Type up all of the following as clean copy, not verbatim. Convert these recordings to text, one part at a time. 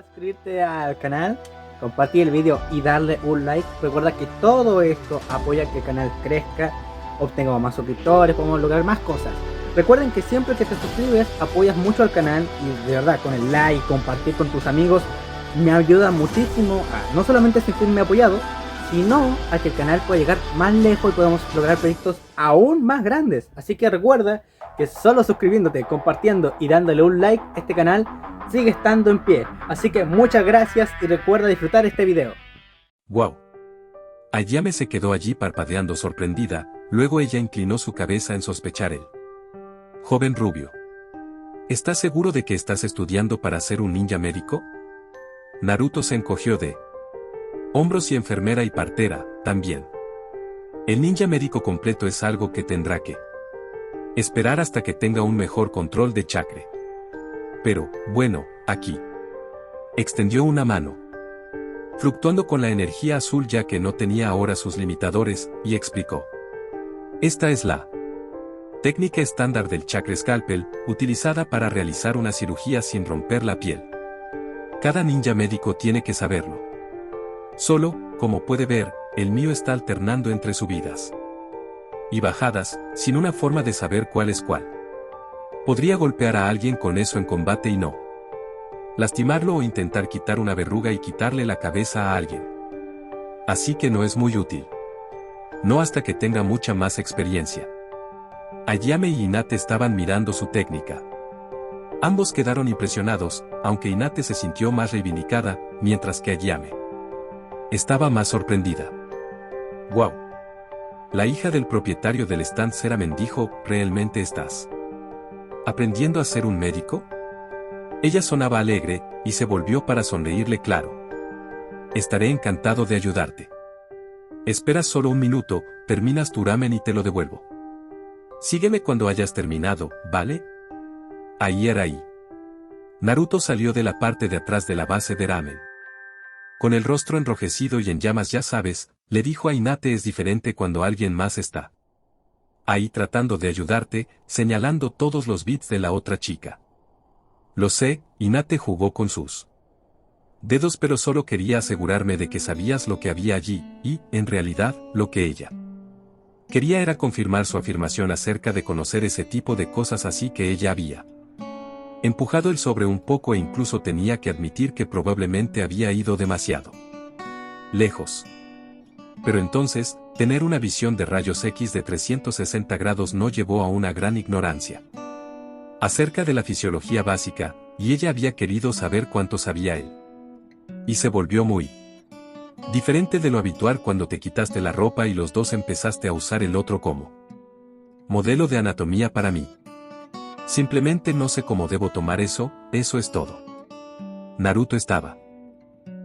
suscribirte al canal, compartir el video y darle un like. Recuerda que todo esto apoya a que el canal crezca, obtengamos más suscriptores, podemos lograr más cosas. Recuerden que siempre que te suscribes apoyas mucho al canal y de verdad con el like, compartir con tus amigos me ayuda muchísimo a no solamente sentirme apoyado, sino a que el canal pueda llegar más lejos y podamos lograr proyectos aún más grandes. Así que recuerda que solo suscribiéndote, compartiendo y dándole un like, este canal sigue estando en pie. Así que muchas gracias y recuerda disfrutar este video. ¡Wow! Ayame se quedó allí parpadeando sorprendida, luego ella inclinó su cabeza en sospechar él. Joven rubio. ¿Estás seguro de que estás estudiando para ser un ninja médico? Naruto se encogió de hombros y enfermera y partera, también. El ninja médico completo es algo que tendrá que esperar hasta que tenga un mejor control de chakra. Pero, bueno, aquí. Extendió una mano, fluctuando con la energía azul ya que no tenía ahora sus limitadores, y explicó. Esta es la técnica estándar del chakra scalpel, utilizada para realizar una cirugía sin romper la piel. Cada ninja médico tiene que saberlo. Solo, como puede ver, el mío está alternando entre subidas y bajadas, sin una forma de saber cuál es cuál. Podría golpear a alguien con eso en combate y no lastimarlo o intentar quitar una verruga y quitarle la cabeza a alguien. Así que no es muy útil. No hasta que tenga mucha más experiencia. Ayame y Hinate estaban mirando su técnica. Ambos quedaron impresionados, aunque Hinate se sintió más reivindicada, mientras que Ayame estaba más sorprendida. ¡Wow! La hija del propietario del stand Ceramen dijo, ¿realmente estás aprendiendo a ser un médico? Ella sonaba alegre, y se volvió para sonreírle claro. Estaré encantado de ayudarte. Esperas solo un minuto, terminas tu ramen y te lo devuelvo. Sígueme cuando hayas terminado, ¿vale? Ahí era ahí. Naruto salió de la parte de atrás de la base de ramen. Con el rostro enrojecido y en llamas ya sabes, le dijo a Hinate es diferente cuando alguien más está ahí tratando de ayudarte, señalando todos los bits de la otra chica. Lo sé, Hinate jugó con sus dedos pero solo quería asegurarme de que sabías lo que había allí, y, en realidad, lo que ella quería era confirmar su afirmación acerca de conocer ese tipo de cosas así que ella había empujado el sobre un poco e incluso tenía que admitir que probablemente había ido demasiado lejos. Pero entonces, tener una visión de rayos X de 360 grados no llevó a una gran ignorancia acerca de la fisiología básica, y ella había querido saber cuánto sabía él. Y se volvió muy diferente de lo habitual cuando te quitaste la ropa y los dos empezaste a usar el otro como modelo de anatomía para mí. Simplemente no sé cómo debo tomar eso, eso es todo. Naruto estaba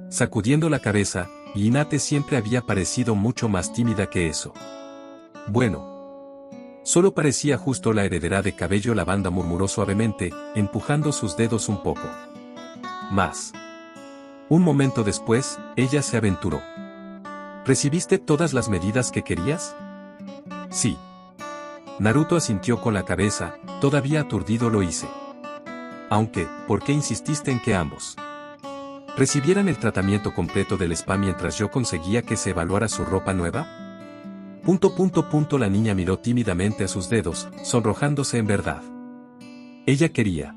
sacudiendo la cabeza, y Hinate siempre había parecido mucho más tímida que eso. Bueno. Solo parecía justo la heredera de cabello lavanda murmuró suavemente, empujando sus dedos un poco más. Un momento después, ella se aventuró. ¿Recibiste todas las medidas que querías? Sí. Naruto asintió con la cabeza, todavía aturdido lo hice. Aunque, ¿por qué insististe en que ambos recibieran el tratamiento completo del spa mientras yo conseguía que se evaluara su ropa nueva? La niña miró tímidamente a sus dedos, sonrojándose en verdad. Ella quería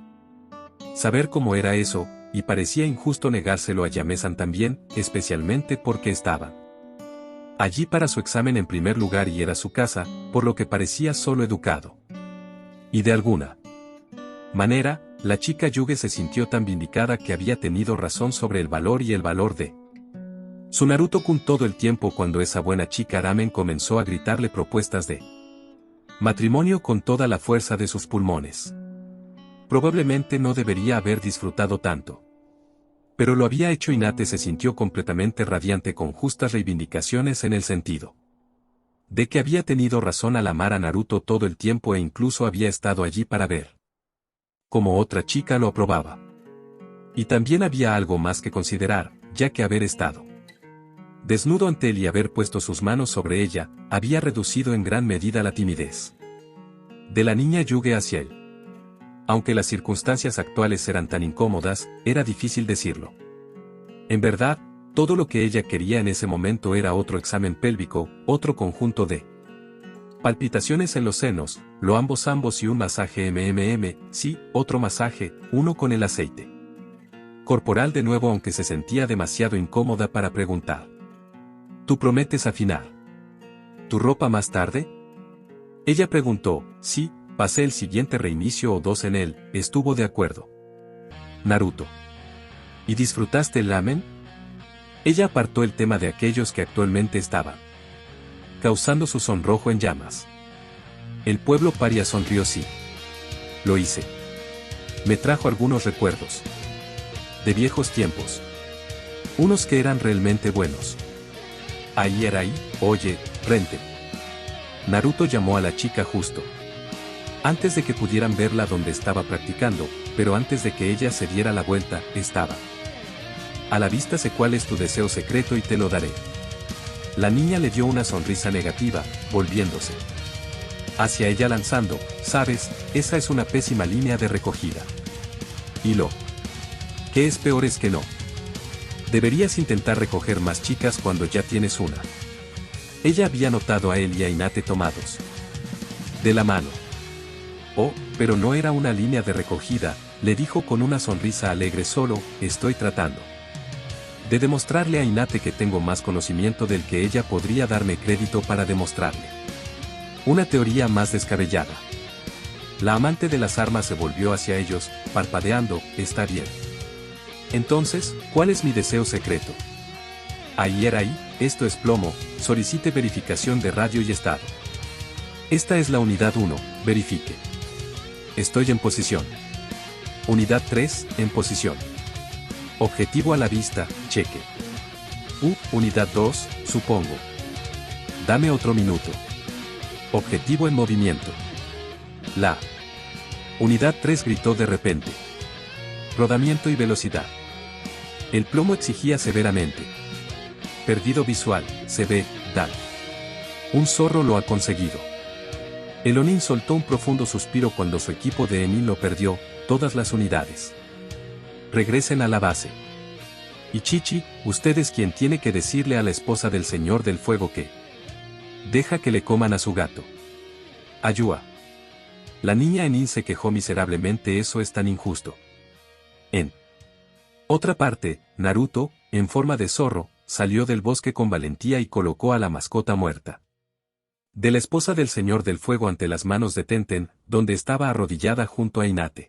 saber cómo era eso, y parecía injusto negárselo a Yame-san también, especialmente porque estaban allí para su examen en primer lugar y era su casa, por lo que parecía solo educado. Y de alguna manera, la chica Yuge se sintió tan vindicada que había tenido razón sobre el valor y el valor de su Naruto-kun todo el tiempo cuando esa buena chica Ramen comenzó a gritarle propuestas de matrimonio con toda la fuerza de sus pulmones. Probablemente no debería haber disfrutado tanto. Pero lo había hecho. Hinate se sintió completamente radiante con justas reivindicaciones en el sentido de que había tenido razón al amar a Naruto todo el tiempo e incluso había estado allí para ver como otra chica lo aprobaba. Y también había algo más que considerar, ya que haber estado desnudo ante él y haber puesto sus manos sobre ella, había reducido en gran medida la timidez de la niña Yuge hacia él. Aunque las circunstancias actuales eran tan incómodas, era difícil decirlo. En verdad, todo lo que ella quería en ese momento era otro examen pélvico, otro conjunto de palpitaciones en los senos, lo ambos y un masaje sí, otro masaje, uno con el aceite corporal de nuevo, aunque se sentía demasiado incómoda para preguntar. ¿Tú prometes afinar tu ropa más tarde? Ella preguntó. Sí, pasé el siguiente reinicio o 2 en él, estuvo de acuerdo. Naruto. ¿Y disfrutaste el ramen? Ella apartó el tema de aquellos que actualmente estaban causando su sonrojo en llamas. El pueblo paria sonrió. Sí. Lo hice. Me trajo algunos recuerdos de viejos tiempos. Unos que eran realmente buenos. Ahí era ahí, oye, Rente. Naruto llamó a la chica justo antes de que pudieran verla donde estaba practicando, pero antes de que ella se diera la vuelta, estaba a la vista. Sé cuál es tu deseo secreto y te lo daré. La niña le dio una sonrisa negativa, volviéndose hacia ella lanzando, sabes, esa es una pésima línea de recogida. Y lo que es peor es que no. Deberías intentar recoger más chicas cuando ya tienes una. Ella había notado a él y a Hinata tomados de la mano. Oh, pero no era una línea de recogida, le dijo con una sonrisa alegre. Solo, estoy tratando de demostrarle a Hinata que tengo más conocimiento del que ella podría darme crédito para demostrarle. Una teoría más descabellada. La amante de las armas se volvió hacia ellos, parpadeando. Está bien. Entonces, ¿cuál es mi deseo secreto? Ahí era ahí, esto es plomo, solicite verificación de radio y estado. Esta es la unidad 1, verifique. Estoy en posición. Unidad 3, en posición. Objetivo a la vista, cheque. Unidad 2, supongo. Dame otro minuto. Objetivo en movimiento. La unidad 3 gritó de repente. Rodamiento y velocidad. El plomo exigía severamente. Perdido visual, se ve, Dal. Un zorro lo ha conseguido. El Onin soltó un profundo suspiro cuando su equipo de Enin lo perdió, todas las unidades. Regresen a la base. Y Chichi, usted es quien tiene que decirle a la esposa del Señor del Fuego que deja que le coman a su gato. Ayúa. La niña Enin se quejó miserablemente. Eso es tan injusto. En otra parte, Naruto, en forma de zorro, salió del bosque con valentía y colocó a la mascota muerta de la esposa del Señor del Fuego ante las manos de Tenten, donde estaba arrodillada junto a Hinata.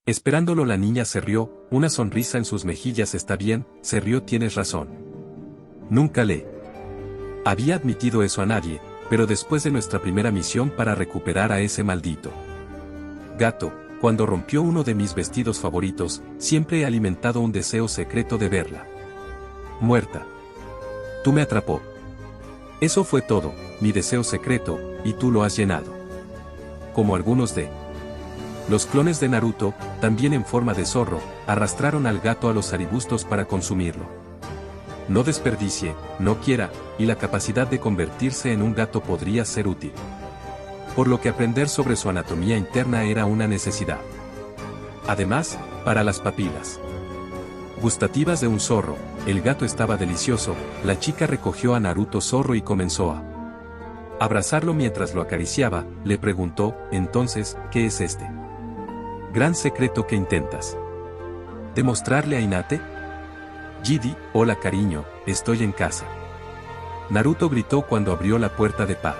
Esperándolo, la niña se rió, una sonrisa en sus mejillas. Está bien, se rió. Tienes razón. Nunca le había admitido eso a nadie, pero después de nuestra primera misión para recuperar a ese maldito gato, cuando rompió uno de mis vestidos favoritos, siempre he alimentado un deseo secreto de verla muerta. Tú me atrapó. Eso fue todo, mi deseo secreto, y tú lo has llenado. Como algunos de los clones de Naruto, también en forma de zorro, arrastraron al gato a los arbustos para consumirlo. No desperdicie, no quiera, y la capacidad de convertirse en un gato podría ser útil. Por lo que aprender sobre su anatomía interna era una necesidad. Además, para las papilas gustativas de un zorro, el gato estaba delicioso. La chica recogió a Naruto zorro y comenzó a abrazarlo mientras lo acariciaba. Le preguntó, entonces, ¿qué es este gran secreto que intentas demostrarle a Hinata? Jidi, hola cariño, estoy en casa. Naruto gritó cuando abrió la puerta de par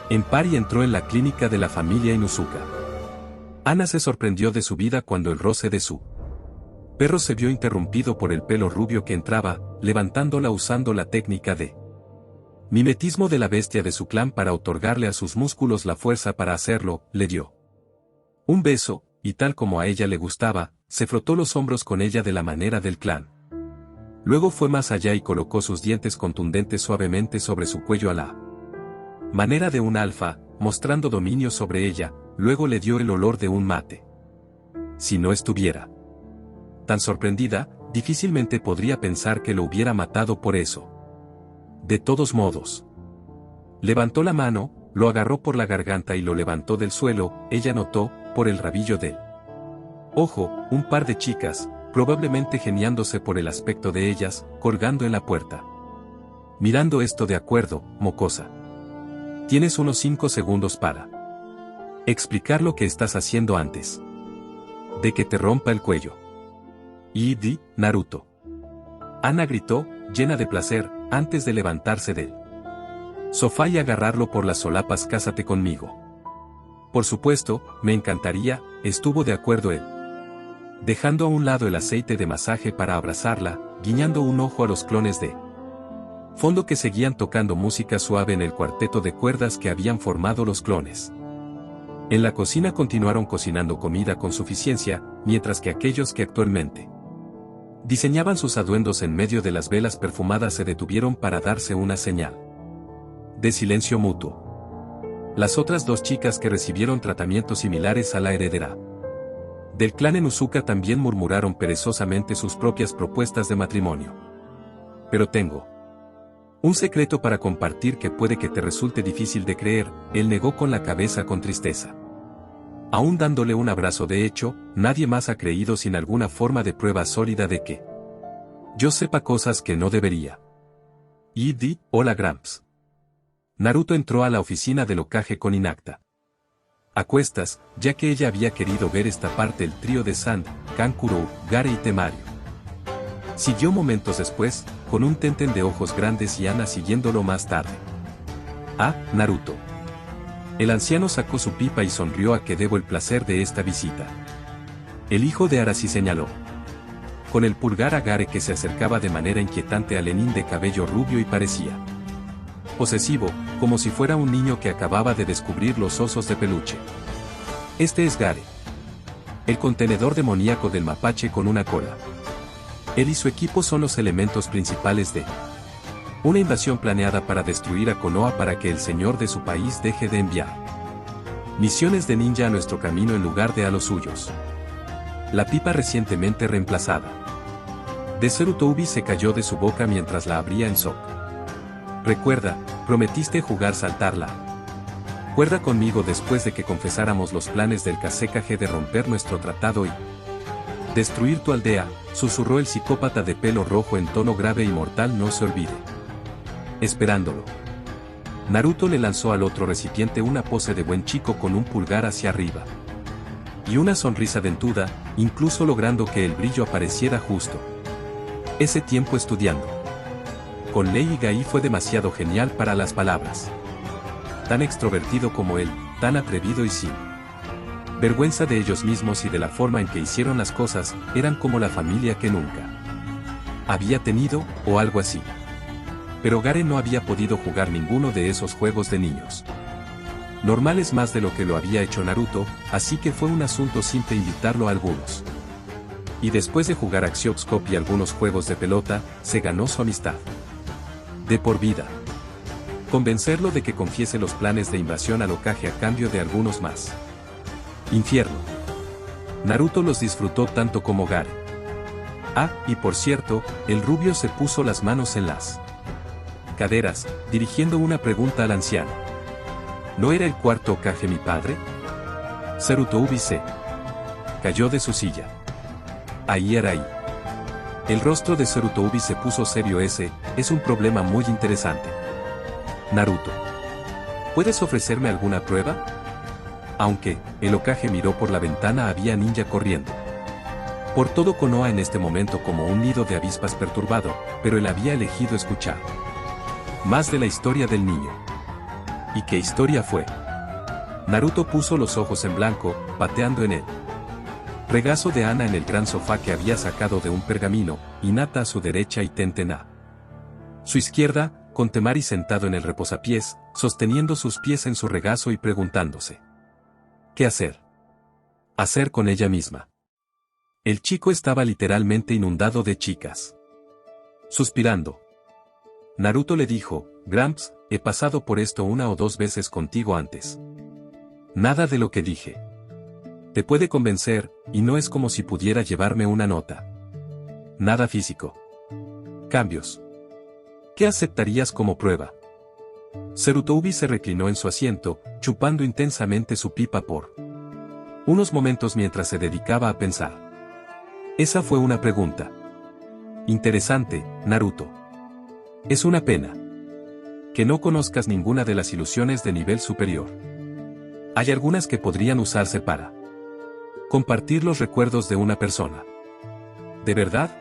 en par y entró en la clínica de la familia Inuzuka. Ana se sorprendió de su vida cuando el roce de su perro se vio interrumpido por el pelo rubio que entraba, levantándola usando la técnica de mimetismo de la bestia de su clan para otorgarle a sus músculos la fuerza para hacerlo. Le dio un beso, y tal como a ella le gustaba, se frotó los hombros con ella de la manera del clan. Luego fue más allá y colocó sus dientes contundentes suavemente sobre su cuello a la manera de un alfa, mostrando dominio sobre ella. Luego le dio el olor de un mate. Si no estuviera tan sorprendida, difícilmente podría pensar que lo hubiera matado por eso. De todos modos, levantó la mano, lo agarró por la garganta y lo levantó del suelo. Ella notó, por el rabillo del ojo, un par de chicas probablemente geniándose por el aspecto de ellas, colgando en la puerta. Mirando esto de acuerdo, mocosa. Tienes unos 5 segundos para explicar lo que estás haciendo antes de que te rompa el cuello. Y di, Naruto. Ana gritó, llena de placer, antes de levantarse del sofá y agarrarlo por las solapas. Cásate conmigo. Por supuesto, me encantaría, estuvo de acuerdo él. Dejando a un lado el aceite de masaje para abrazarla, guiñando un ojo a los clones de fondo que seguían tocando música suave en el cuarteto de cuerdas que habían formado los clones. En la cocina continuaron cocinando comida con suficiencia, mientras que aquellos que actualmente diseñaban sus atuendos en medio de las velas perfumadas se detuvieron para darse una señal de silencio mutuo. Las otras 2 chicas que recibieron tratamientos similares a la heredera del clan Enuzuka también murmuraron perezosamente sus propias propuestas de matrimonio. Pero tengo un secreto para compartir que puede que te resulte difícil de creer, él negó con la cabeza con tristeza. Aún dándole un abrazo. De hecho, nadie más ha creído sin alguna forma de prueba sólida de que yo sepa cosas que no debería. Y di, hola Gramps. Naruto entró a la oficina del Hokage con Hinata a cuestas, ya que ella había querido ver esta parte. El trío de Sand, Kankuro, Gare y Temario siguió momentos después, con un Tenten de ojos grandes y Ana siguiéndolo más tarde. Ah, Naruto. El anciano sacó su pipa y sonrió. ¿A qué debo el placer de esta visita? El hijo de Arasi señaló con el pulgar a Gare, que se acercaba de manera inquietante a Lenin de cabello rubio y parecía posesivo, como si fuera un niño que acababa de descubrir los osos de peluche. Este es Gare, el contenedor demoníaco del mapache con una cola. Él y su equipo son los elementos principales de una invasión planeada para destruir a Konoha para que el señor de su país deje de enviar misiones de ninja a nuestro camino en lugar de a los suyos. La pipa recientemente reemplazada de Serutoubi se cayó de su boca mientras la abría en shock. Recuerda, prometiste jugar saltarla. Cuerda conmigo después de que confesáramos los planes del Kasekaje de romper nuestro tratado y destruir tu aldea, susurró el psicópata de pelo rojo en tono grave y mortal. No se olvide. Esperándolo. Naruto le lanzó al otro recipiente una pose de buen chico con un pulgar hacia arriba y una sonrisa dentuda, incluso logrando que el brillo apareciera justo. Ese tiempo estudiando con Lei y Gai fue demasiado genial para las palabras. Tan extrovertido como él, tan atrevido y sin vergüenza de ellos mismos y de la forma en que hicieron las cosas, eran como la familia que nunca había tenido, o algo así. Pero Gare no había podido jugar ninguno de esos juegos de niños normales más de lo que lo había hecho Naruto, así que fue un asunto simple invitarlo a algunos. Y después de jugar Axioscope y algunos juegos de pelota, se ganó su amistad de por vida. Convencerlo de que confiese los planes de invasión al Hokage a cambio de algunos más. Infierno. Naruto los disfrutó tanto como Gare. Ah, y por cierto, el rubio se puso las manos en las caderas, dirigiendo una pregunta al anciano. ¿No era el cuarto Hokage mi padre? Serutoubi se cayó de su silla. Ahí era ahí. El rostro de Serutoubi se puso serio. Ese es un problema muy interesante. Naruto. ¿Puedes ofrecerme alguna prueba? Aunque, el Hokage miró por la ventana, había ninja corriendo por todo Konoha en este momento como un nido de avispas perturbado, pero él había elegido escuchar más de la historia del niño. ¿Y qué historia fue? Naruto puso los ojos en blanco, pateando en él regazo de Ana en el gran sofá que había sacado de un pergamino, Hinata a su derecha y Tenten a su izquierda, con Temari sentado en el reposapiés, sosteniendo sus pies en su regazo y preguntándose ¿qué hacer? Hacer con ella misma. El chico estaba literalmente inundado de chicas. Suspirando, Naruto le dijo, Gramps, he pasado por esto 1 o 2 veces contigo antes. Nada de lo que dije te puede convencer, y no es como si pudiera llevarme una nota. Nada físico. Cambios. ¿Qué aceptarías como prueba? Serutoubi se reclinó en su asiento, chupando intensamente su pipa por unos momentos mientras se dedicaba a pensar. Esa fue una pregunta. Interesante, Naruto. Es una pena que no conozcas ninguna de las ilusiones de nivel superior. Hay algunas que podrían usarse para compartir los recuerdos de una persona. ¿De verdad?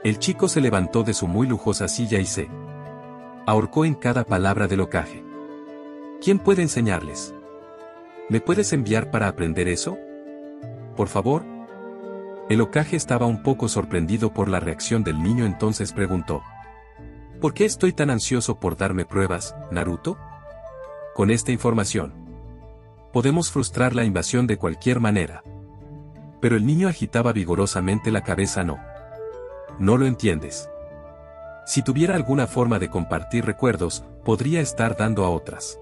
El chico se levantó de su muy lujosa silla y se ahorcó en cada palabra del Hokage. ¿Quién puede enseñarles? ¿Me puedes enviar para aprender eso? Por favor. El Hokage estaba un poco sorprendido por la reacción del niño, entonces preguntó: ¿por qué estoy tan ansioso por darme pruebas, Naruto? Con esta información podemos frustrar la invasión de cualquier manera. Pero el niño agitaba vigorosamente la cabeza. No lo entiendes. Si tuviera alguna forma de compartir recuerdos, podría estar dando a otras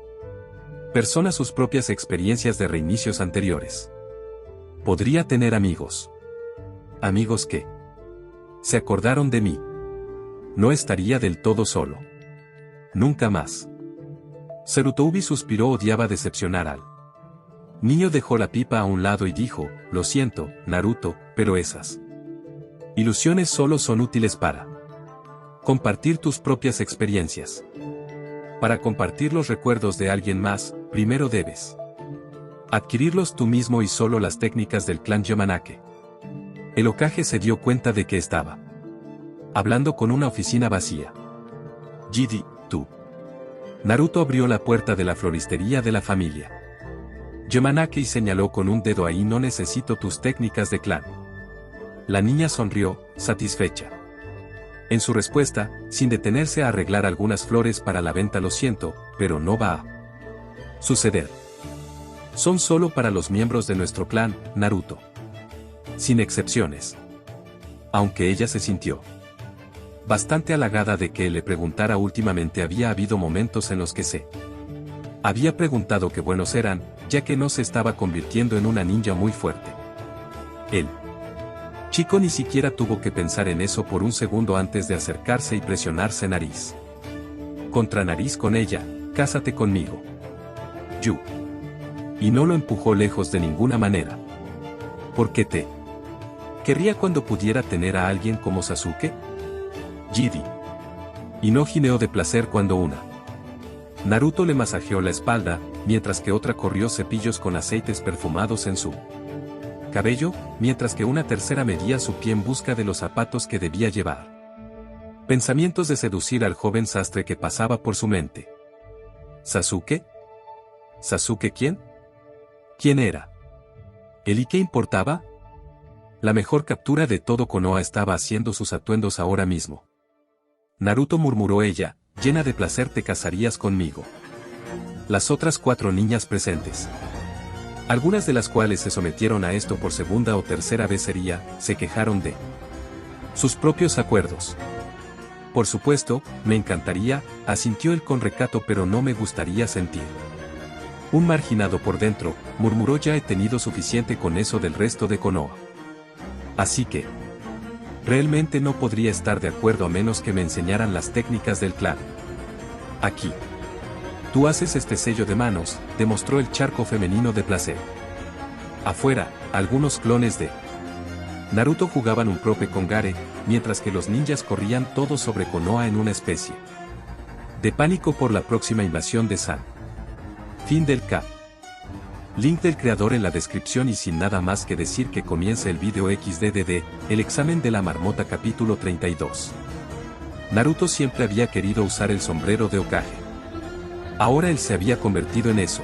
personas sus propias experiencias de reinicios anteriores. Podría tener amigos. Amigos que se acordaron de mí. No estaría del todo solo. Nunca más. Sarutobi suspiró. Odiaba decepcionar al niño. Dejó la pipa a un lado y dijo: lo siento, Naruto, pero esas ilusiones solo son útiles para compartir tus propias experiencias. Para compartir los recuerdos de alguien más, primero debes adquirirlos tú mismo, y solo las técnicas del clan Yamanake. El Hokage se dio cuenta de que estaba hablando con una oficina vacía. Jidi, tú. Naruto abrió la puerta de la floristería de la familia Yamanake y señaló con un dedo: ahí no necesito tus técnicas de clan. La niña sonrió, satisfecha. En su respuesta, sin detenerse a arreglar algunas flores para la venta: lo siento, pero no va a suceder. Son solo para los miembros de nuestro clan, Naruto. Sin excepciones. Aunque ella se sintió bastante halagada de que él le preguntara. Últimamente había habido momentos en los que se había preguntado qué buenos eran, ya que no se estaba convirtiendo en una ninja muy fuerte. El chico ni siquiera tuvo que pensar en eso por un segundo antes de acercarse y presionarse nariz contra nariz con ella: cásate conmigo, Yu. Y no lo empujó lejos de ninguna manera. ¿Por qué te querría cuando pudiera tener a alguien como Sasuke? Jidi. Y no gineó de placer cuando una Naruto le masajeó la espalda, mientras que otra corrió cepillos con aceites perfumados en su cabello, mientras que una tercera medía su pie en busca de los zapatos que debía llevar. Pensamientos de seducir al joven sastre que pasaba por su mente. ¿Sasuke? ¿Sasuke quién? ¿Quién era? ¿El y qué importaba? La mejor captura de todo Konoha estaba haciendo sus atuendos ahora mismo. Naruto, murmuró ella, llena de placer: te casarías conmigo. Las otras 4 niñas presentes, algunas de las cuales se sometieron a esto por segunda o tercera vez, se quejaron de sus propios acuerdos. Por supuesto, me encantaría, asintió él con recato, pero no me gustaría sentir un marginado por dentro, murmuró. Ya he tenido suficiente con eso del resto de Konoha. Así que realmente no podría estar de acuerdo a menos que me enseñaran las técnicas del clan. Aquí. Tú haces este sello de manos, demostró el charco femenino de placer. Afuera, algunos clones de Naruto jugaban un prope con Gare, mientras que los ninjas corrían todos sobre Konoha en una especie de pánico por la próxima invasión de San. Fin del cap. Link del creador en la descripción. Y sin nada más que decir, que comience el video XDDD, el examen de la marmota capítulo 32. Naruto siempre había querido usar el sombrero de Hokage. Ahora él se había convertido en eso.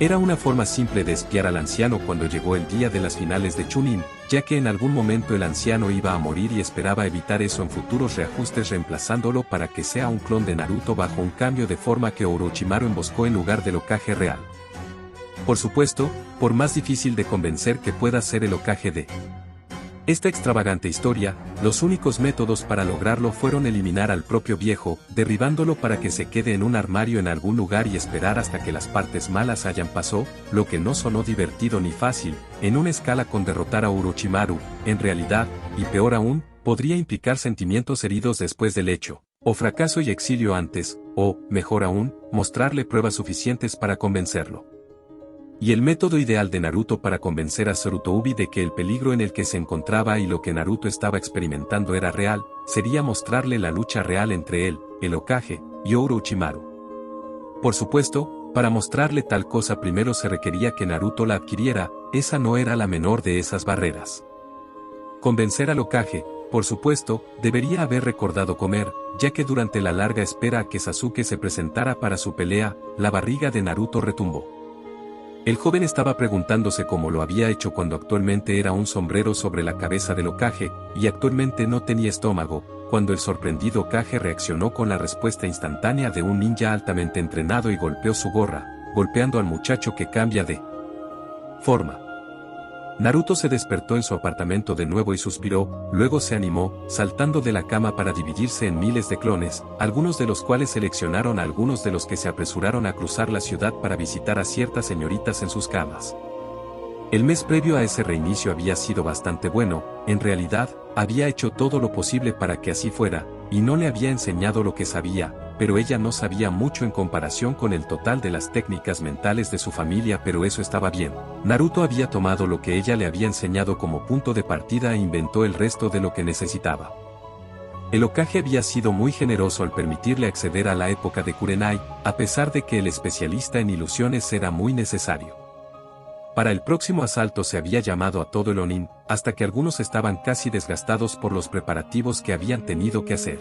Era una forma simple de espiar al anciano cuando llegó el día de las finales de Chunin, ya que en algún momento el anciano iba a morir y esperaba evitar eso en futuros reajustes, reemplazándolo para que sea un clon de Naruto bajo un cambio de forma que Orochimaru emboscó en lugar del Hokage real. Por supuesto, por más difícil de convencer que pueda ser el Hokage de esta extravagante historia, los únicos métodos para lograrlo fueron eliminar al propio viejo, derribándolo para que se quede en un armario en algún lugar y esperar hasta que las partes malas hayan pasado, lo que no sonó divertido ni fácil, en una escala con derrotar a Orochimaru, en realidad, y peor aún, podría implicar sentimientos heridos después del hecho, o fracaso y exilio antes, o, mejor aún, mostrarle pruebas suficientes para convencerlo. Y el método ideal de Naruto para convencer a Sarutobi de que el peligro en el que se encontraba y lo que Naruto estaba experimentando era real, sería mostrarle la lucha real entre él, el Hokage, y Orochimaru. Por supuesto, para mostrarle tal cosa primero se requería que Naruto la adquiriera, esa no era la menor de esas barreras. Convencer al Hokage, por supuesto, debería haber recordado comer, ya que durante la larga espera a que Sasuke se presentara para su pelea, la barriga de Naruto retumbó. El joven estaba preguntándose cómo lo había hecho cuando actualmente era un sombrero sobre la cabeza del Hokage, y actualmente no tenía estómago, cuando el sorprendido Hokage reaccionó con la respuesta instantánea de un ninja altamente entrenado y golpeó su gorra, golpeando al muchacho que cambia de forma. Naruto se despertó en su apartamento de nuevo y suspiró, luego se animó, saltando de la cama para dividirse en miles de clones, algunos de los cuales seleccionaron a algunos de los que se apresuraron a cruzar la ciudad para visitar a ciertas señoritas en sus camas. El mes previo a ese reinicio había sido bastante bueno, en realidad, había hecho todo lo posible para que así fuera, y no le había enseñado lo que sabía, pero ella no sabía mucho en comparación con el total de las técnicas mentales de su familia, pero eso estaba bien. Naruto había tomado lo que ella le había enseñado como punto de partida e inventó el resto de lo que necesitaba. El Hokage había sido muy generoso al permitirle acceder a la época de Kurenai, a pesar de que el especialista en ilusiones era muy necesario. Para el próximo asalto se había llamado a todo el Onin, hasta que algunos estaban casi desgastados por los preparativos que habían tenido que hacer.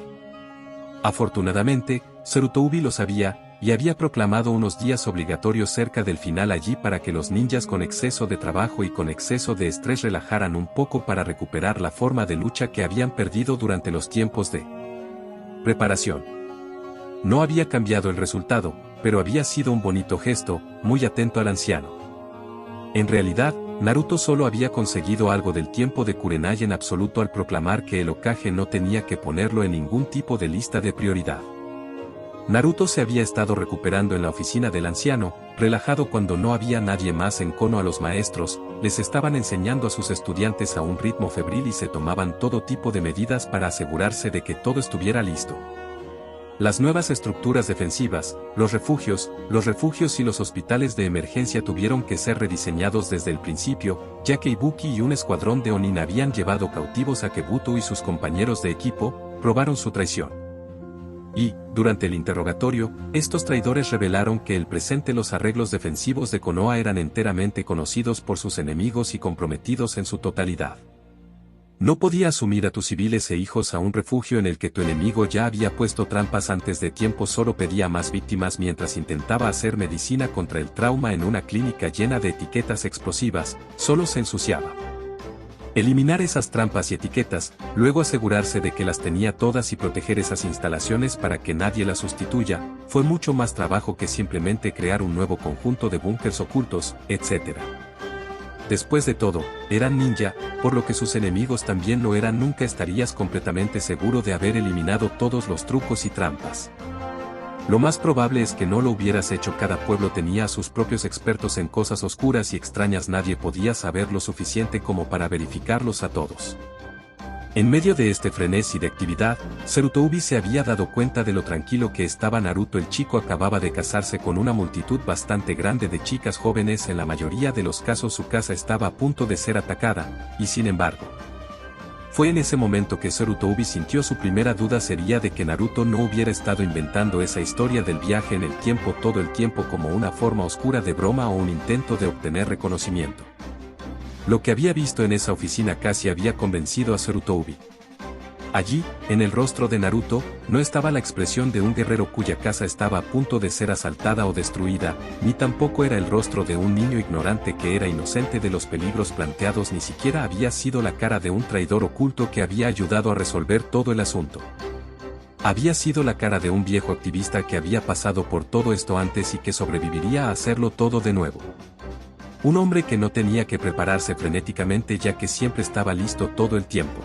Afortunadamente, Sarutobi lo sabía, y había proclamado unos días obligatorios cerca del final allí para que los ninjas con exceso de trabajo y con exceso de estrés relajaran un poco para recuperar la forma de lucha que habían perdido durante los tiempos de preparación. No había cambiado el resultado, pero había sido un bonito gesto, muy atento al anciano. En realidad, Naruto solo había conseguido algo del tiempo de Kurenai en absoluto al proclamar que el Hokage no tenía que ponerlo en ningún tipo de lista de prioridad. Naruto se había estado recuperando en la oficina del anciano, relajado cuando no había nadie más en Konoha. A los maestros, les estaban enseñando a sus estudiantes a un ritmo febril y se tomaban todo tipo de medidas para asegurarse de que todo estuviera listo. Las nuevas estructuras defensivas, los refugios y los hospitales de emergencia tuvieron que ser rediseñados desde el principio, ya que Ibuki y un escuadrón de Onin habían llevado cautivos a Kebuto y sus compañeros de equipo, probaron su traición. Y, durante el interrogatorio, estos traidores revelaron que los arreglos defensivos de Konoha eran enteramente conocidos por sus enemigos y comprometidos en su totalidad. No podía asumir a tus civiles e hijos a un refugio en el que tu enemigo ya había puesto trampas antes de tiempo, solo pedía más víctimas mientras intentaba hacer medicina contra el trauma en una clínica llena de etiquetas explosivas, solo se ensuciaba. Eliminar esas trampas y etiquetas, luego asegurarse de que las tenía todas y proteger esas instalaciones para que nadie las sustituya, fue mucho más trabajo que simplemente crear un nuevo conjunto de búnkers ocultos, etc. Después de todo, eran ninja, por lo que sus enemigos también lo eran. Nunca estarías completamente seguro de haber eliminado todos los trucos y trampas. Lo más probable es que no lo hubieras hecho. Cada pueblo tenía a sus propios expertos en cosas oscuras y extrañas. Nadie podía saber lo suficiente como para verificarlos a todos. En medio de este frenesí de actividad, Sarutobi se había dado cuenta de lo tranquilo que estaba Naruto. El chico acababa de casarse con una multitud bastante grande de chicas jóvenes. En la mayoría de los casos su casa estaba a punto de ser atacada, y sin embargo, fue en ese momento que Sarutobi sintió su primera duda seria de que Naruto no hubiera estado inventando esa historia del viaje en el tiempo todo el tiempo como una forma oscura de broma o un intento de obtener reconocimiento. Lo que había visto en esa oficina casi había convencido a Sarutobi. Allí, en el rostro de Naruto, no estaba la expresión de un guerrero cuya casa estaba a punto de ser asaltada o destruida, ni tampoco era el rostro de un niño ignorante que era inocente de los peligros planteados, ni siquiera había sido la cara de un traidor oculto que había ayudado a resolver todo el asunto. Había sido la cara de un viejo activista que había pasado por todo esto antes y que sobreviviría a hacerlo todo de nuevo. Un hombre que no tenía que prepararse frenéticamente ya que siempre estaba listo todo el tiempo.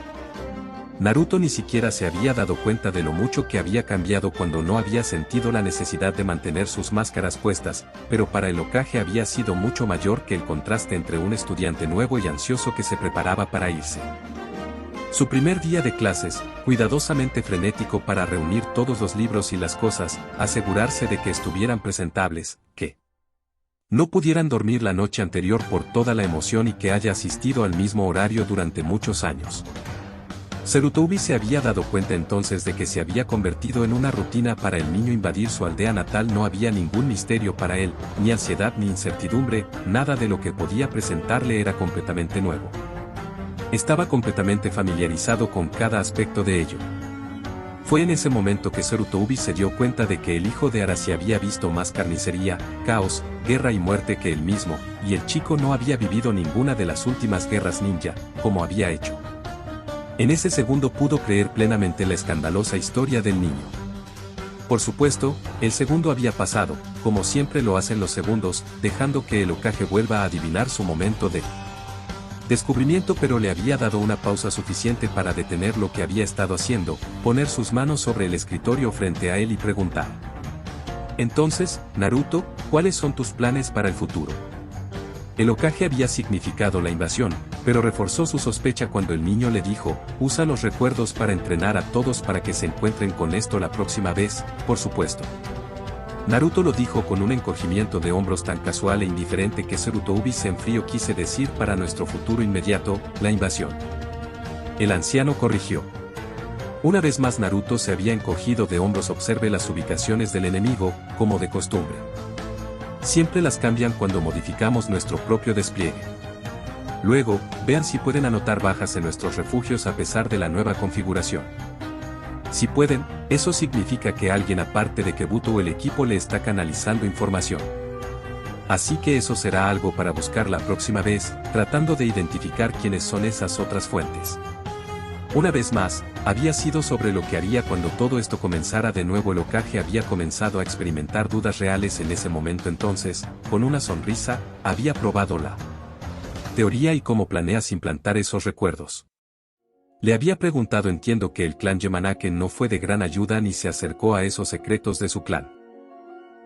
Naruto ni siquiera se había dado cuenta de lo mucho que había cambiado cuando no había sentido la necesidad de mantener sus máscaras puestas, pero para el Hokage había sido mucho mayor que el contraste entre un estudiante nuevo y ansioso que se preparaba para irse. Su primer día de clases, cuidadosamente frenético para reunir todos los libros y las cosas, asegurarse de que estuvieran presentables, que no pudieran dormir la noche anterior por toda la emoción y que haya asistido al mismo horario durante muchos años. Sarutobi se había dado cuenta entonces de que se había convertido en una rutina para el niño invadir su aldea natal. No había ningún misterio para él, ni ansiedad ni incertidumbre, nada de lo que podía presentarle era completamente nuevo. Estaba completamente familiarizado con cada aspecto de ello. Fue en ese momento que Sarutobi se dio cuenta de que el hijo de Arashi había visto más carnicería, caos, guerra y muerte que él mismo, y el chico no había vivido ninguna de las últimas guerras ninja, como había hecho. En ese segundo pudo creer plenamente la escandalosa historia del niño. Por supuesto, el segundo había pasado, como siempre lo hacen los segundos, dejando que el Hokage vuelva a adivinar su momento de descubrimiento, pero le había dado una pausa suficiente para detener lo que había estado haciendo, poner sus manos sobre el escritorio frente a él y preguntar. Entonces, Naruto, ¿cuáles son tus planes para el futuro? El Hokage había significado la invasión, pero reforzó su sospecha cuando el niño le dijo, usa los recuerdos para entrenar a todos para que se encuentren con esto la próxima vez, por supuesto. Naruto lo dijo con un encogimiento de hombros tan casual e indiferente que Sarutobi se enfrió. Quise decir para nuestro futuro inmediato, la invasión. El anciano corrigió. Una vez más Naruto se había encogido de hombros. Observe las ubicaciones del enemigo, como de costumbre. Siempre las cambian cuando modificamos nuestro propio despliegue. Luego, vean si pueden anotar bajas en nuestros refugios a pesar de la nueva configuración. Si pueden, eso significa que alguien aparte de Kabuto o el equipo le está canalizando información. Así que eso será algo para buscar la próxima vez, tratando de identificar quiénes son esas otras fuentes. Una vez más, había sido sobre lo que haría cuando todo esto comenzara de nuevo. El Hokage había comenzado a experimentar dudas reales en ese momento. Entonces, con una sonrisa, había probado la teoría y cómo planeas implantar esos recuerdos. Le había preguntado. Entiendo que el clan Yamanake no fue de gran ayuda ni se acercó a esos secretos de su clan.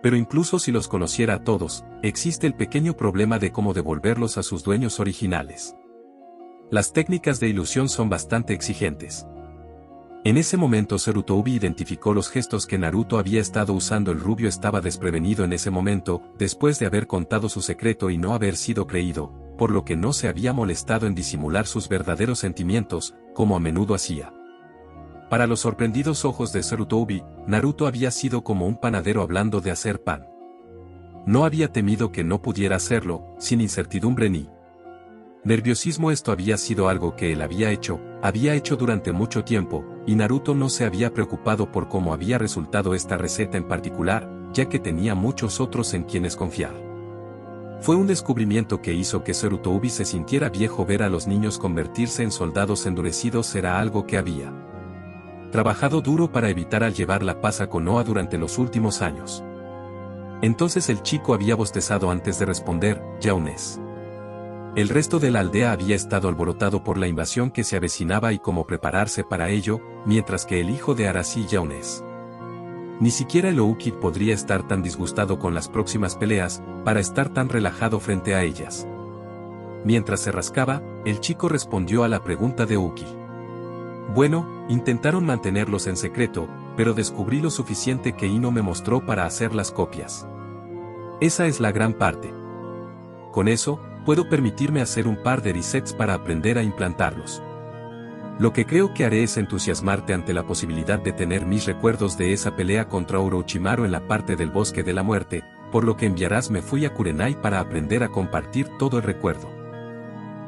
Pero incluso si los conociera a todos, existe el pequeño problema de cómo devolverlos a sus dueños originales. Las técnicas de ilusión son bastante exigentes. En ese momento Sarutobi identificó los gestos que Naruto había estado usando. El rubio estaba desprevenido en ese momento, después de haber contado su secreto y no haber sido creído, por lo que no se había molestado en disimular sus verdaderos sentimientos, como a menudo hacía. Para los sorprendidos ojos de Sarutobi, Naruto había sido como un panadero hablando de hacer pan. No había temido que no pudiera hacerlo, sin incertidumbre ni nerviosismo. Esto había sido algo que él había hecho durante mucho tiempo, y Naruto no se había preocupado por cómo había resultado esta receta en particular, ya que tenía muchos otros en quienes confiar. Fue un descubrimiento que hizo que Sarutobi se sintiera viejo. Ver a los niños convertirse en soldados endurecidos era algo que había trabajado duro para evitar al llevar la paz a Konoha durante los últimos años. Entonces el chico había bostezado antes de responder, Yaones. El resto de la aldea había estado alborotado por la invasión que se avecinaba y cómo prepararse para ello, mientras que el hijo de Arashi, Yaones. Ni siquiera el Ouki podría estar tan disgustado con las próximas peleas, para estar tan relajado frente a ellas. Mientras se rascaba, el chico respondió a la pregunta de Ouki. Bueno, intentaron mantenerlos en secreto, pero descubrí lo suficiente que Ino me mostró para hacer las copias. Esa es la gran parte. Con eso, puedo permitirme hacer un par de resets para aprender a implantarlos. Lo que creo que haré es entusiasmarte ante la posibilidad de tener mis recuerdos de esa pelea contra Orochimaru en la parte del bosque de la muerte, por lo que enviarás me fui a Kurenai para aprender a compartir todo el recuerdo.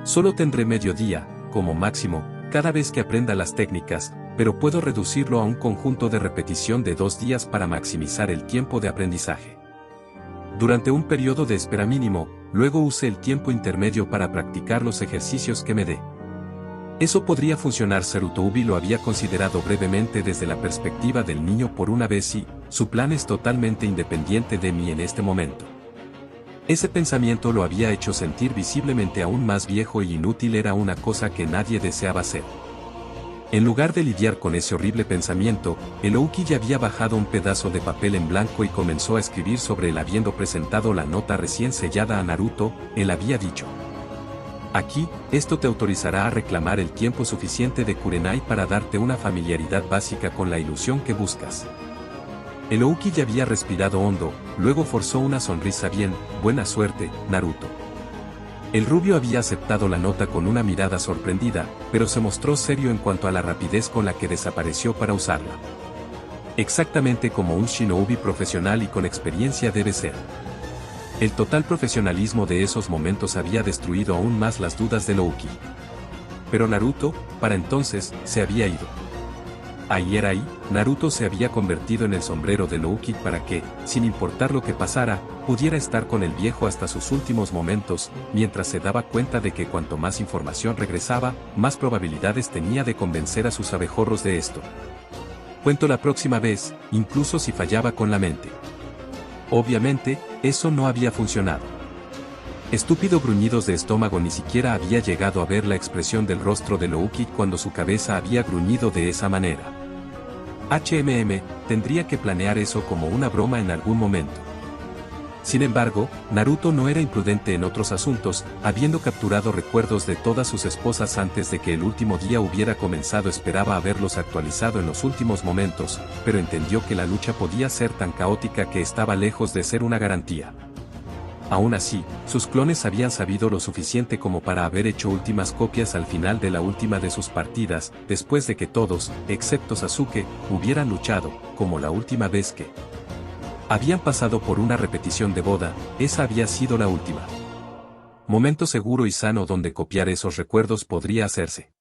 Solo tendré mediodía, como máximo, cada vez que aprenda las técnicas, pero puedo reducirlo a un conjunto de repetición de 2 días para maximizar el tiempo de aprendizaje. Durante un periodo de espera mínimo, luego use el tiempo intermedio para practicar los ejercicios que me dé. Eso podría funcionar. Sarutobi lo había considerado brevemente desde la perspectiva del niño por una vez y, su plan es totalmente independiente de mí en este momento. Ese pensamiento lo había hecho sentir visiblemente aún más viejo y inútil. Era una cosa que nadie deseaba hacer. En lugar de lidiar con ese horrible pensamiento, el Ouki ya había bajado un pedazo de papel en blanco y comenzó a escribir sobre él. Habiendo presentado la nota recién sellada a Naruto, él había dicho: aquí, esto te autorizará a reclamar el tiempo suficiente de Kurenai para darte una familiaridad básica con la ilusión que buscas. El Ouki ya había respirado hondo, luego forzó una sonrisa. Bien, buena suerte, Naruto. El rubio había aceptado la nota con una mirada sorprendida, pero se mostró serio en cuanto a la rapidez con la que desapareció para usarla. Exactamente como un shinobi profesional y con experiencia debe ser. El total profesionalismo de esos momentos había destruido aún más las dudas de Ouki. Pero Naruto, para entonces, se había ido. Ahí, Naruto se había convertido en el sombrero de Ouki para que, sin importar lo que pasara, pudiera estar con el viejo hasta sus últimos momentos, mientras se daba cuenta de que cuanto más información regresaba, más probabilidades tenía de convencer a sus abejorros de esto. Cuento la próxima vez, incluso si fallaba con la mente. Obviamente, eso no había funcionado. Estúpido gruñidos de estómago. Ni siquiera había llegado a ver la expresión del rostro de Ouki cuando su cabeza había gruñido de esa manera. Tendría que planear eso como una broma en algún momento. Sin embargo, Naruto no era imprudente en otros asuntos, habiendo capturado recuerdos de todas sus esposas antes de que el último día hubiera comenzado. Esperaba haberlos actualizado en los últimos momentos, pero entendió que la lucha podía ser tan caótica que estaba lejos de ser una garantía. Aún así, sus clones habían sabido lo suficiente como para haber hecho últimas copias al final de la última de sus partidas, después de que todos, excepto Sasuke, hubieran luchado, como la última vez que habían pasado por una repetición de boda. Esa había sido la última. Momento seguro y sano donde copiar esos recuerdos podría hacerse.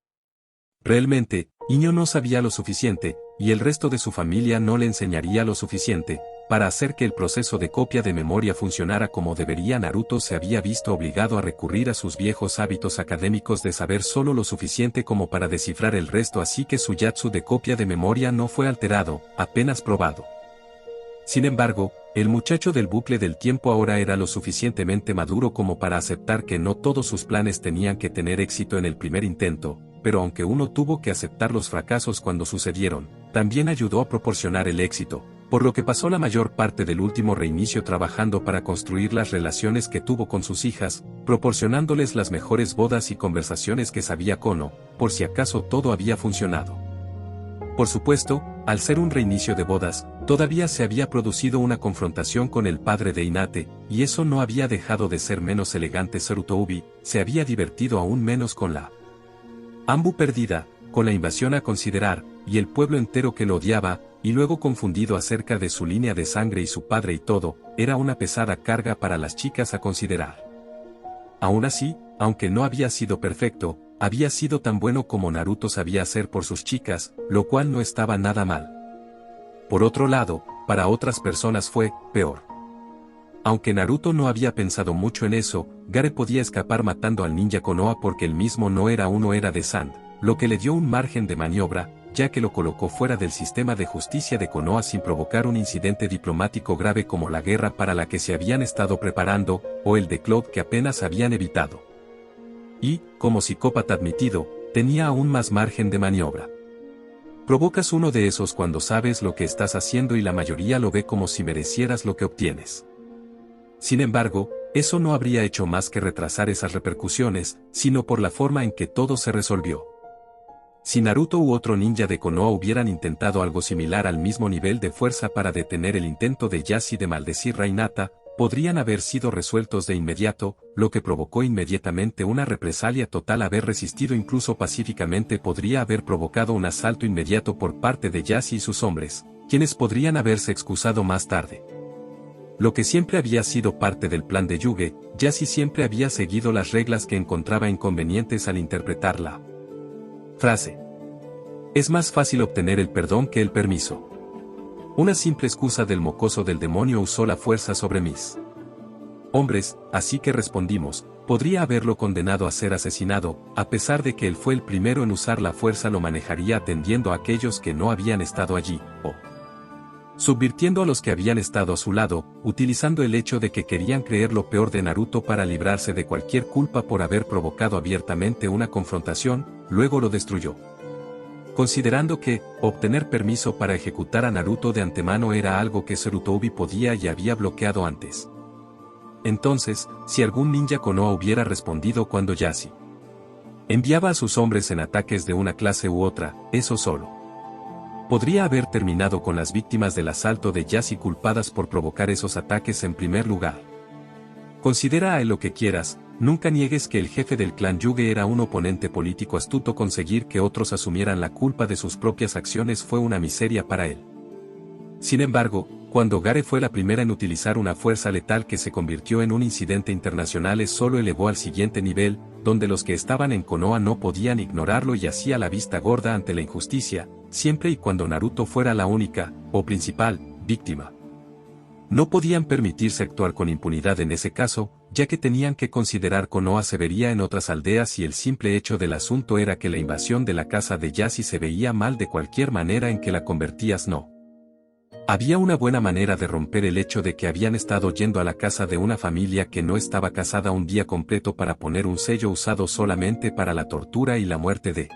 Realmente, Iño no sabía lo suficiente, y el resto de su familia no le enseñaría lo suficiente, para hacer que el proceso de copia de memoria funcionara como debería. Naruto se había visto obligado a recurrir a sus viejos hábitos académicos de saber solo lo suficiente como para descifrar el resto, así que su yatsu de copia de memoria no fue alterado, apenas probado. Sin embargo, el muchacho del bucle del tiempo ahora era lo suficientemente maduro como para aceptar que no todos sus planes tenían que tener éxito en el primer intento, pero aunque uno tuvo que aceptar los fracasos cuando sucedieron, también ayudó a proporcionar el éxito, por lo que pasó la mayor parte del último reinicio trabajando para construir las relaciones que tuvo con sus hijas, proporcionándoles las mejores bodas y conversaciones que sabía Kono, por si acaso todo había funcionado. Por supuesto, al ser un reinicio de bodas, todavía se había producido una confrontación con el padre de Hinate, y eso no había dejado de ser menos elegante. Sarutobi se había divertido aún menos con la Anbu perdida, con la invasión a considerar, y el pueblo entero que lo odiaba, y luego confundido acerca de su línea de sangre y su padre, y todo, era una pesada carga para las chicas a considerar. Aún así, aunque no había sido perfecto, había sido tan bueno como Naruto sabía hacer por sus chicas, lo cual no estaba nada mal. Por otro lado, para otras personas fue peor. Aunque Naruto no había pensado mucho en eso, Gare podía escapar matando al ninja Konoha porque él mismo no era uno, era de Sand, lo que le dio un margen de maniobra, ya que lo colocó fuera del sistema de justicia de Konoha sin provocar un incidente diplomático grave como la guerra para la que se habían estado preparando, o el de Cloud que apenas habían evitado. Y, como psicópata admitido, tenía aún más margen de maniobra. Provocas uno de esos cuando sabes lo que estás haciendo y la mayoría lo ve como si merecieras lo que obtienes. Sin embargo, eso no habría hecho más que retrasar esas repercusiones, sino por la forma en que todo se resolvió. Si Naruto u otro ninja de Konoha hubieran intentado algo similar al mismo nivel de fuerza para detener el intento de Yashi de maldecir a Hinata, podrían haber sido resueltos de inmediato, lo que provocó inmediatamente una represalia total. Haber resistido incluso pacíficamente podría haber provocado un asalto inmediato por parte de Yashi y sus hombres, quienes podrían haberse excusado más tarde. Lo que siempre había sido parte del plan de Yuge, Yashi siempre había seguido las reglas que encontraba inconvenientes al interpretar la frase. Es más fácil obtener el perdón que el permiso. Una simple excusa del mocoso del demonio usó la fuerza sobre mis hombres, así que respondimos, podría haberlo condenado a ser asesinado, a pesar de que él fue el primero en usar la fuerza. Lo manejaría atendiendo a aquellos que no habían estado allí, o subvirtiendo a los que habían estado a su lado, utilizando el hecho de que querían creer lo peor de Naruto para librarse de cualquier culpa por haber provocado abiertamente una confrontación, luego lo destruyó. Considerando que, obtener permiso para ejecutar a Naruto de antemano era algo que Sarutobi podía y había bloqueado antes. Entonces, si algún ninja Konoha hubiera respondido cuando Yashi enviaba a sus hombres en ataques de una clase u otra, eso solo podría haber terminado con las víctimas del asalto de Jassy culpadas por provocar esos ataques en primer lugar. Considera a lo que quieras, nunca niegues que el jefe del clan Yuge era un oponente político astuto. Conseguir que otros asumieran la culpa de sus propias acciones fue una miseria para él. Sin embargo, cuando Gare fue la primera en utilizar una fuerza letal que se convirtió en un incidente internacional, eso solo elevó al siguiente nivel, donde los que estaban en Konoha no podían ignorarlo y hacía la vista gorda ante la injusticia, siempre y cuando Naruto fuera la única, o principal, víctima. No podían permitirse actuar con impunidad en ese caso, ya que tenían que considerar Konoha se vería en otras aldeas y el simple hecho del asunto era que la invasión de la casa de Jassy se veía mal de cualquier manera en que la convertías. No había una buena manera de romper el hecho de que habían estado yendo a la casa de una familia que no estaba casada un día completo para poner un sello usado solamente para la tortura y la muerte de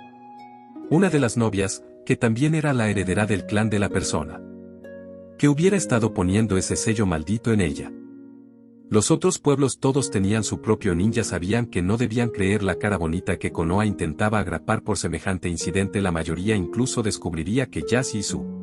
una de las novias, que también era la heredera del clan de la persona que hubiera estado poniendo ese sello maldito en ella. Los otros pueblos todos tenían su propio ninja, sabían que no debían creer la cara bonita que Konoha intentaba agrapar por semejante incidente. La mayoría incluso descubriría que Jassy y su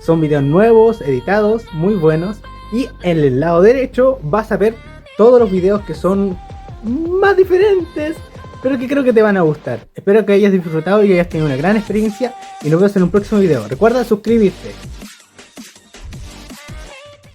son videos nuevos, editados, muy buenos. Y en el lado derecho vas a ver todos los videos que son más diferentes, pero que creo que te van a gustar. Espero que hayas disfrutado y hayas tenido una gran experiencia. Y nos vemos en un próximo video. Recuerda suscribirte.